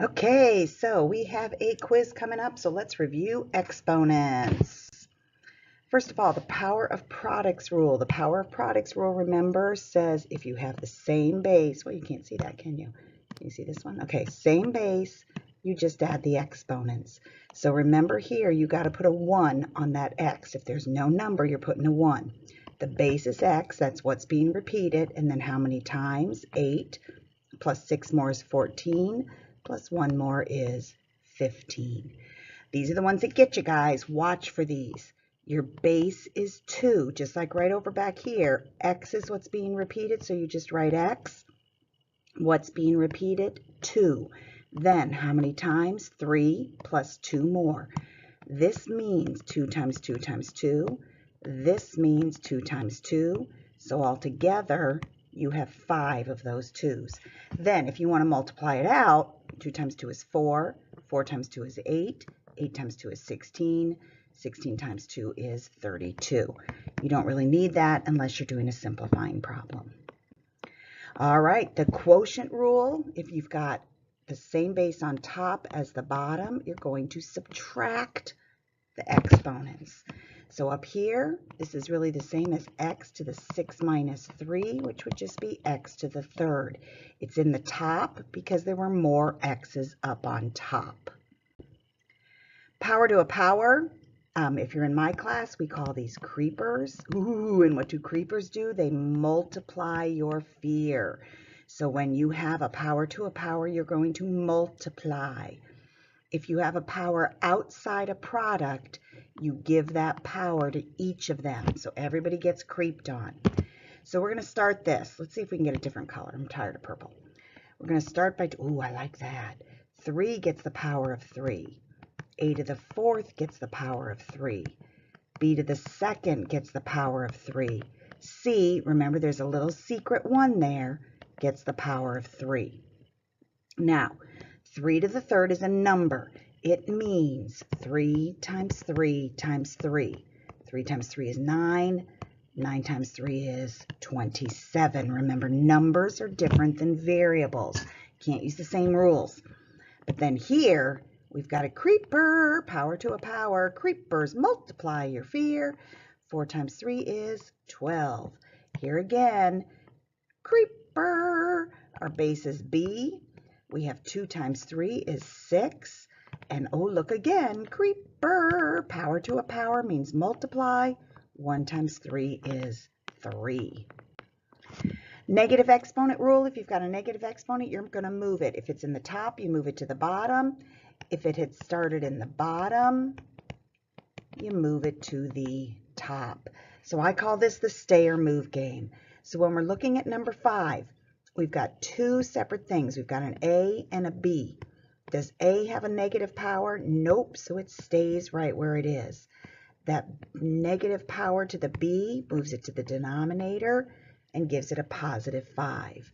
Okay, so we have a quiz coming up, so let's review exponents. First of all, the power of products rule. The power of products rule, remember, says if you have the same base, well, you can't see that, can you? Can you see this one? Okay, same base, you just add the exponents. So remember here, you got to put a 1 on that x. If there's no number, you're putting a 1. The base is x, that's what's being repeated, and then how many times? 8, plus 6 more is 14, plus 1 more is 15. These are the ones that get you, guys. Watch for these. Your base is 2, just like right over back here. X is what's being repeated, so you just write X. What's being repeated? 2. Then, how many times? 3 plus 2 more. This means 2 times 2 times 2. This means 2 times 2. So altogether, you have 5 of those 2's. Then, if you want to multiply it out, 2 times 2 is 4. 4 times 2 is 8. 8 times 2 is 16. 16 times 2 is 32. You don't really need that unless you're doing a simplifying problem. All right, the quotient rule, if you've got the same base on top as the bottom, you're going to subtract the exponents. So up here, this is really the same as x to the 6 minus 3, which would just be x to the third. It's in the top because there were more x's up on top. Power to a power. If you're in my class, we call these creepers. Ooh, and what do creepers do? They multiply your fear. So when you have a power to a power, you're going to multiply. If you have a power outside a product, you give that power to each of them. So everybody gets creeped on. So we're going to start this. Let's see if we can get a different color. I'm tired of purple. We're going to start by, ooh, I like that. 3 gets the power of 3. A to the fourth gets the power of 3. B to the second gets the power of 3. C, remember there's a little secret 1 there, gets the power of 3. Now, 3 to the third is a number. It means 3 times 3 times 3. 3 times 3 is 9. 9 times 3 is 27. Remember, numbers are different than variables. Can't use the same rules. But then here, we've got a creeper, power to a power. Creepers multiply your fear. 4 times 3 is 12. Here again, creeper. Our base is B. We have 2 times 3 is 6. And oh, look again, creeper. Power to a power means multiply. 1 times 3 is 3. Negative exponent rule, if you've got a negative exponent, you're going to move it. If it's in the top, you move it to the bottom. If it had started in the bottom, you move it to the top. So I call this the stay or move game. So when we're looking at number 5, we've got 2 separate things. We've got an A and a B. Does A have a negative power? Nope, so it stays right where it is. That negative power to the B moves it to the denominator and gives it a positive 5.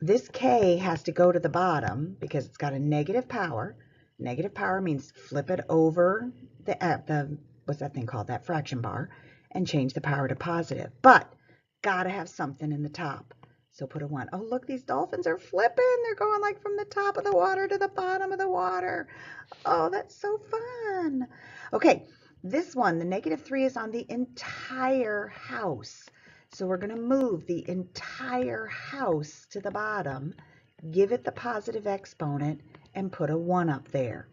This K has to go to the bottom because it's got a negative power. Negative power means flip it over the what's that thing called, that fraction bar, and change the power to positive. But gotta have something in the top. So put a 1. Oh, look, these dolphins are flipping. They're going like from the top of the water to the bottom of the water. Oh, that's so fun. Okay, this one, the negative 3 is on the entire house. So we're going to move the entire house to the bottom, give it the positive exponent, and put a 1 up there.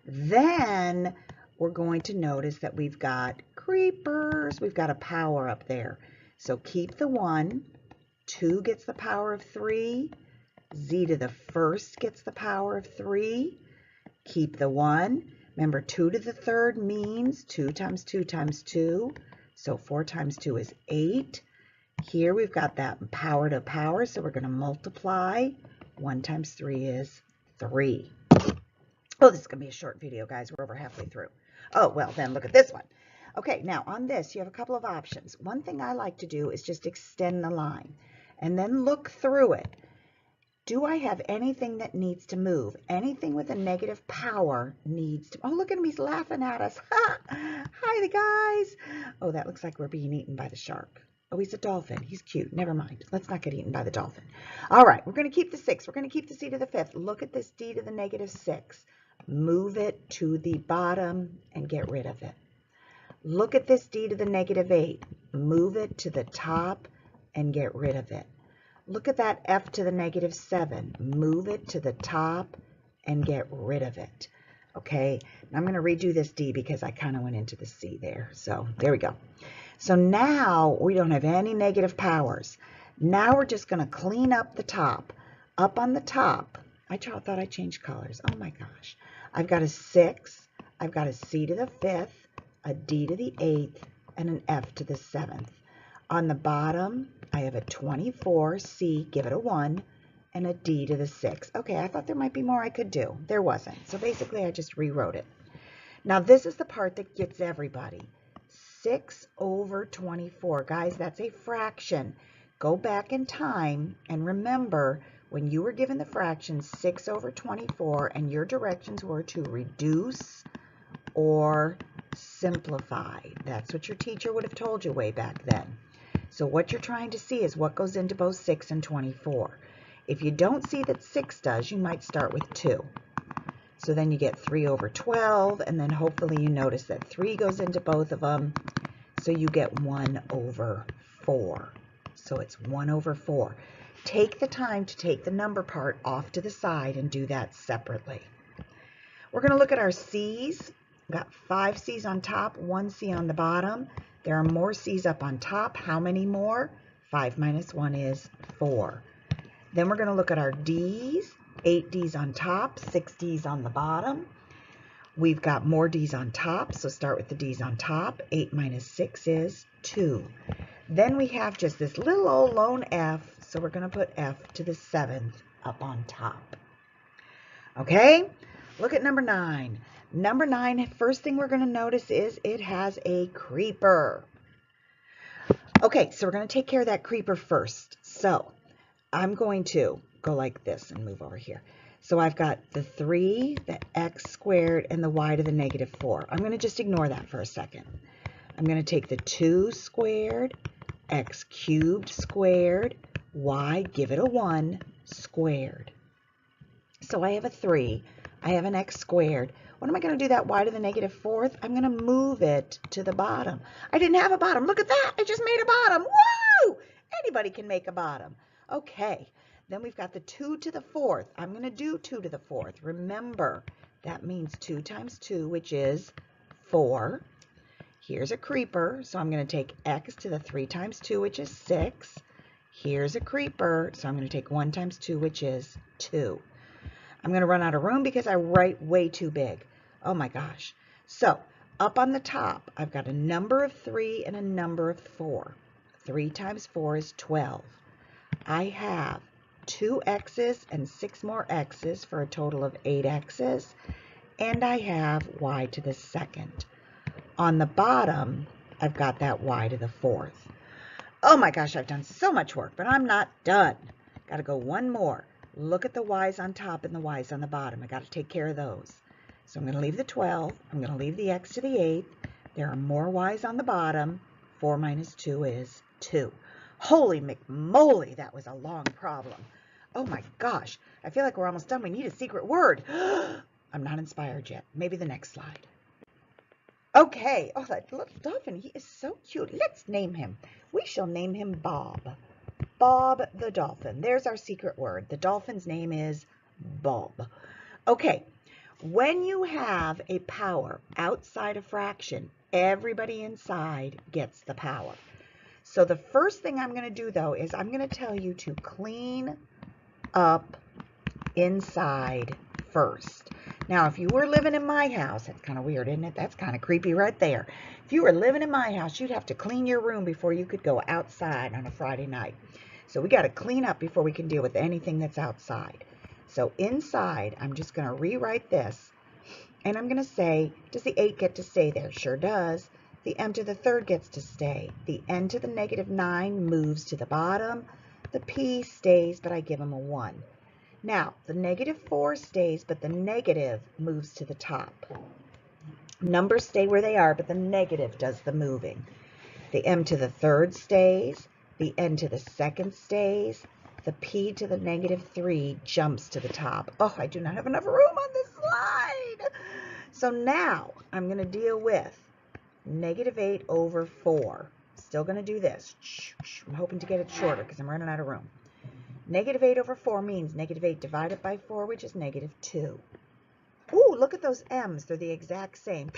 Then we're going to notice that we've got creepers. We've got a power up there. So keep the 1. 2 gets the power of 3. Z to the first gets the power of 3. Keep the 1. Remember, 2 to the third means 2 times 2 times 2. So 4 times 2 is 8. Here we've got that power to power, so we're going to multiply. 1 times 3 is 3. Oh, this is going to be a short video, guys. We're over halfway through. Oh, well, then look at this one. Okay, now on this, you have a couple of options. One thing I like to do is just extend the line and then look through it. Do I have anything that needs to move? Anything with a negative power needs to... Oh, look at him. He's laughing at us. Hi, the guys. Oh, that looks like we're being eaten by the shark. Oh, he's a dolphin. He's cute. Never mind. Let's not get eaten by the dolphin. All right, we're going to keep the 6. We're going to keep the c to the 5th. Look at this d to the negative 6. Move it to the bottom and get rid of it. Look at this d to the negative 8. Move it to the top and get rid of it. Look at that f to the negative 7. Move it to the top and get rid of it. Okay, now I'm going to redo this d because I kind of went into the c there. So there we go. So now we don't have any negative powers. Now we're just going to clean up the top. Up on the top, I thought I changed colors. Oh my gosh. I've got a 6, I've got a c to the 5th, a d to the 8th, and an f to the 7th. On the bottom, I have a 24, c, give it a 1, and a d to the 6. Okay, I thought there might be more I could do. There wasn't. So basically, I just rewrote it. Now, this is the part that gets everybody. 6 over 24. Guys, that's a fraction. Go back in time and remember when you were given the fraction 6 over 24 and your directions were to reduce or simplify. That's what your teacher would have told you way back then. So what you're trying to see is what goes into both 6 and 24. If you don't see that 6 does, you might start with 2. So then you get 3 over 12, and then hopefully you notice that 3 goes into both of them. So you get 1 over 4. So it's 1 over 4. Take the time to take the number part off to the side and do that separately. We're going to look at our C's. We've got 5 C's on top, 1 C on the bottom. There are more C's up on top. How many more? 5 minus 1 is 4. Then we're going to look at our D's. 8 D's on top, 6 D's on the bottom. We've got more D's on top, so start with the D's on top. 8 minus 6 is 2. Then we have just this little old lone F, so we're going to put F to the 7th up on top. Okay, look at number 9. Number 9, first thing we're going to notice is it has a creeper. Okay, so we're going to take care of that creeper first. So I'm going to go like this and move over here. So I've got the 3, the x squared, and the y to the negative 4. I'm going to just ignore that for a second. I'm going to take the 2 squared, x cubed squared, y, give it a 1, squared. So I have a 3, I have an x squared. What am I going to do that y to the negative 4th? I'm going to move it to the bottom. I didn't have a bottom. Look at that. I just made a bottom. Woo! Anybody can make a bottom. Okay. Then we've got the 2 to the 4th. I'm going to do 2 to the 4th. Remember, that means 2 times 2, which is 4. Here's a creeper, so I'm going to take x to the 3 times 2, which is 6. Here's a creeper, so I'm going to take 1 times 2, which is 2. I'm going to run out of room because I write way too big. Oh my gosh. So up on the top, I've got a number of 3 and a number of 4. 3 times 4 is 12. I have 2 x's and 6 more x's for a total of 8 x's, and I have y to the 2nd. On the bottom, I've got that y to the 4th. Oh my gosh, I've done so much work, but I'm not done. Got to go one more. Look at the y's on top and the y's on the bottom. I got to take care of those. So I'm going to leave the 12. I'm going to leave the x to the 8th. There are more y's on the bottom. 4 minus 2 is 2. Holy McMoly, that was a long problem. Oh my gosh, I feel like we're almost done. We need a secret word. I'm not inspired yet. Maybe the next slide. Okay, oh, that little dolphin, he is so cute. Let's name him. We shall name him Bob. Bob the dolphin. There's our secret word. The dolphin's name is Bob. Okay, when you have a power outside a fraction, everybody inside gets the power. So the first thing I'm going to do, though, is I'm going to tell you to clean up inside first. Now, if you were living in my house, that's kind of weird, isn't it? That's kind of creepy right there. If you were living in my house, you'd have to clean your room before you could go outside on a Friday night. So we got to clean up before we can deal with anything that's outside. So inside, I'm just going to rewrite this. And I'm going to say, does the 8 get to stay there? Sure does. The m to the 3rd gets to stay. The n to the negative 9 moves to the bottom. The p stays, but I give them a 1. Now, the negative 4 stays, but the negative moves to the top. Numbers stay where they are, but the negative does the moving. The m to the 3rd stays. The n to the second stays. The p to the -3 jumps to the top. Oh, I do not have enough room on this slide. So now I'm going to deal with -8 over 4. Still going to do this. I'm hoping to get it shorter because I'm running out of room. -8 over 4 means -8 divided by 4, which is -2. Ooh, look at those m's. They're the exact same.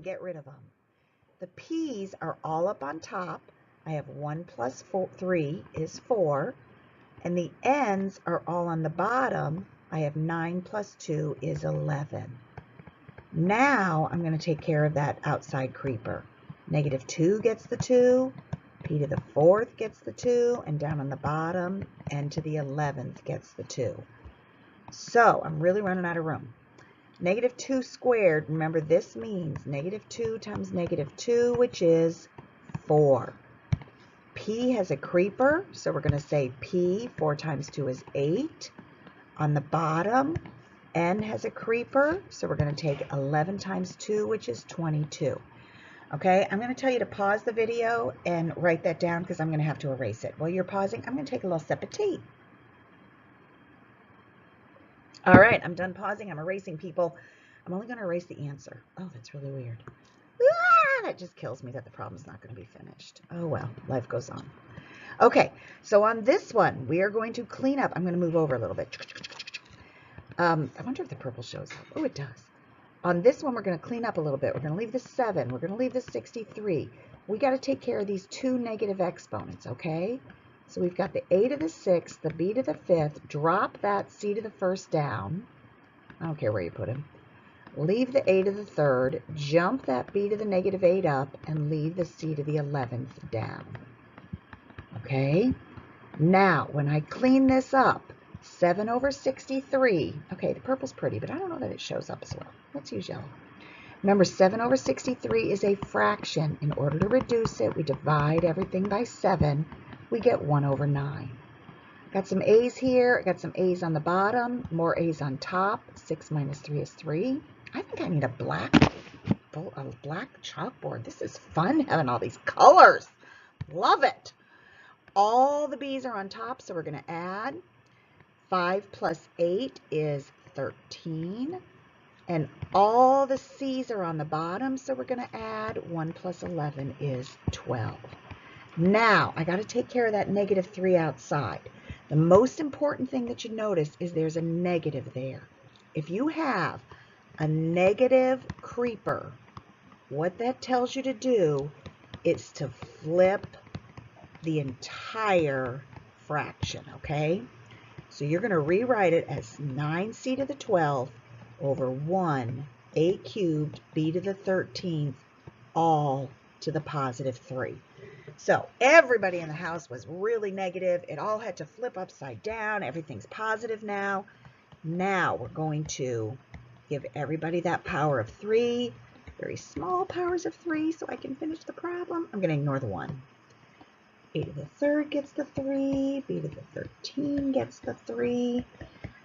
Get rid of them. The p's are all up on top. I have 1 plus 3 is 4. And the n's are all on the bottom. I have 9 plus 2 is 11. Now I'm going to take care of that outside creeper. -2 gets the 2. P to the 4th gets the 2. And down on the bottom, n to the 11th gets the 2. So I'm really running out of room. -2 squared, remember this means -2 times -2, which is 4. P has a creeper, so we're going to say P, 4 times 2 is 8. On the bottom, N has a creeper, so we're going to take 11 times 2, which is 22. Okay, I'm going to tell you to pause the video and write that down because I'm going to have to erase it. While you're pausing, I'm going to take a little sip of tea. All right, I'm done pausing. I'm erasing, people. I'm only going to erase the answer. Oh, that's really weird. Ah, that just kills me that the problem's not going to be finished. Oh, well, life goes on. Okay, so on this one, we are going to clean up. I'm going to move over a little bit. I wonder if the purple shows up. Oh, it does. On this one, we're going to clean up a little bit. We're going to leave the 7. We're going to leave the 63. We got to take care of these two negative exponents, okay? So we've got the a to the 6th, the b to the 5th. Drop that c to the 1st down. I don't care where you put him. Leave the a to the 3rd. Jump that b to the -8 up, and leave the c to the 11th down. Okay? Now, when I clean this up, 7 over 63. Okay, the purple's pretty, but I don't know that it shows up as well. Let's use yellow. Remember, 7 over 63 is a fraction. In order to reduce it, we divide everything by 7. We get 1 over 9. Got some a's here. Got some a's on the bottom. More a's on top. 6 minus 3 is 3. I think I need a black chalkboard. This is fun having all these colors. Love it. All the b's are on top, so we're going to add. 5 plus 8 is 13. And all the c's are on the bottom, so we're going to add. 1 plus 11 is 12. Now, I got to take care of that -3 outside. The most important thing that you notice is there's a negative there. If you have a negative creeper, what that tells you to do is to flip the entire fraction, okay? So you're going to rewrite it as 9c to the 12th over 1 a cubed b to the 13th all to the +3. So everybody in the house was really negative. It all had to flip upside down. Everything's positive now. Now we're going to give everybody that power of 3, very small powers of 3, so I can finish the problem. I'm going to ignore the 1. A to the 3rd gets the 3, b to the 13 gets the 3.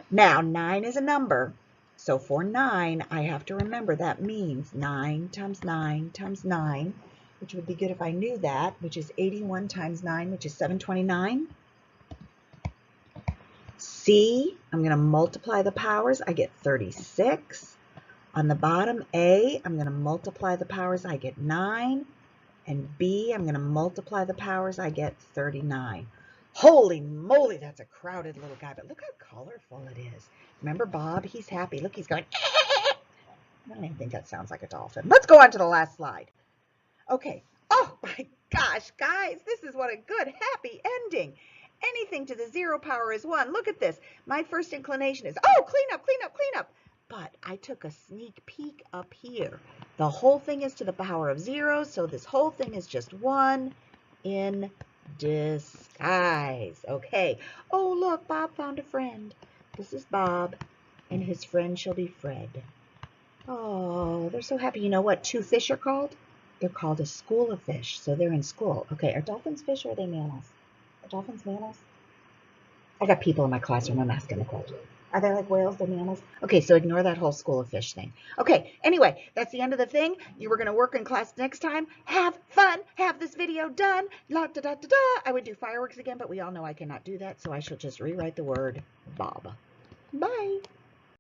Now 9 is a number, so for 9, I have to remember that means 9 times 9 times 9, which would be good if I knew that, which is 81 times 9, which is 729. C, I'm going to multiply the powers. I get 36. On the bottom, A, I'm going to multiply the powers. I get 9. And B, I'm going to multiply the powers. I get 39. Holy moly, that's a crowded little guy. But look how colorful it is. Remember Bob? He's happy. Look, he's going, I don't even think that sounds like a dolphin. Let's go on to the last slide. Okay. Oh my gosh, guys, this is what a good, happy ending. Anything to the 0 power is 1. Look at this. My first inclination is, oh, clean up, clean up, clean up. But I took a sneak peek up here. The whole thing is to the power of 0, so this whole thing is just 1 in disguise. Okay. Oh, look, Bob found a friend. This is Bob, and his friend shall be Fred. Oh, they're so happy. You know what 2 fish are called? They're called a school of fish, so they're in school. Okay, are dolphins fish or are they mammals? Are dolphins mammals? I got people in my classroom. I'm asking the question. Are they like whales? They're mammals? Okay, so ignore that whole school of fish thing. Okay, anyway, that's the end of the thing. You were going to work in class next time. Have fun. Have this video done. La da da da da. I would do fireworks again, but we all know I cannot do that, so I shall just rewrite the word Bob. Bye.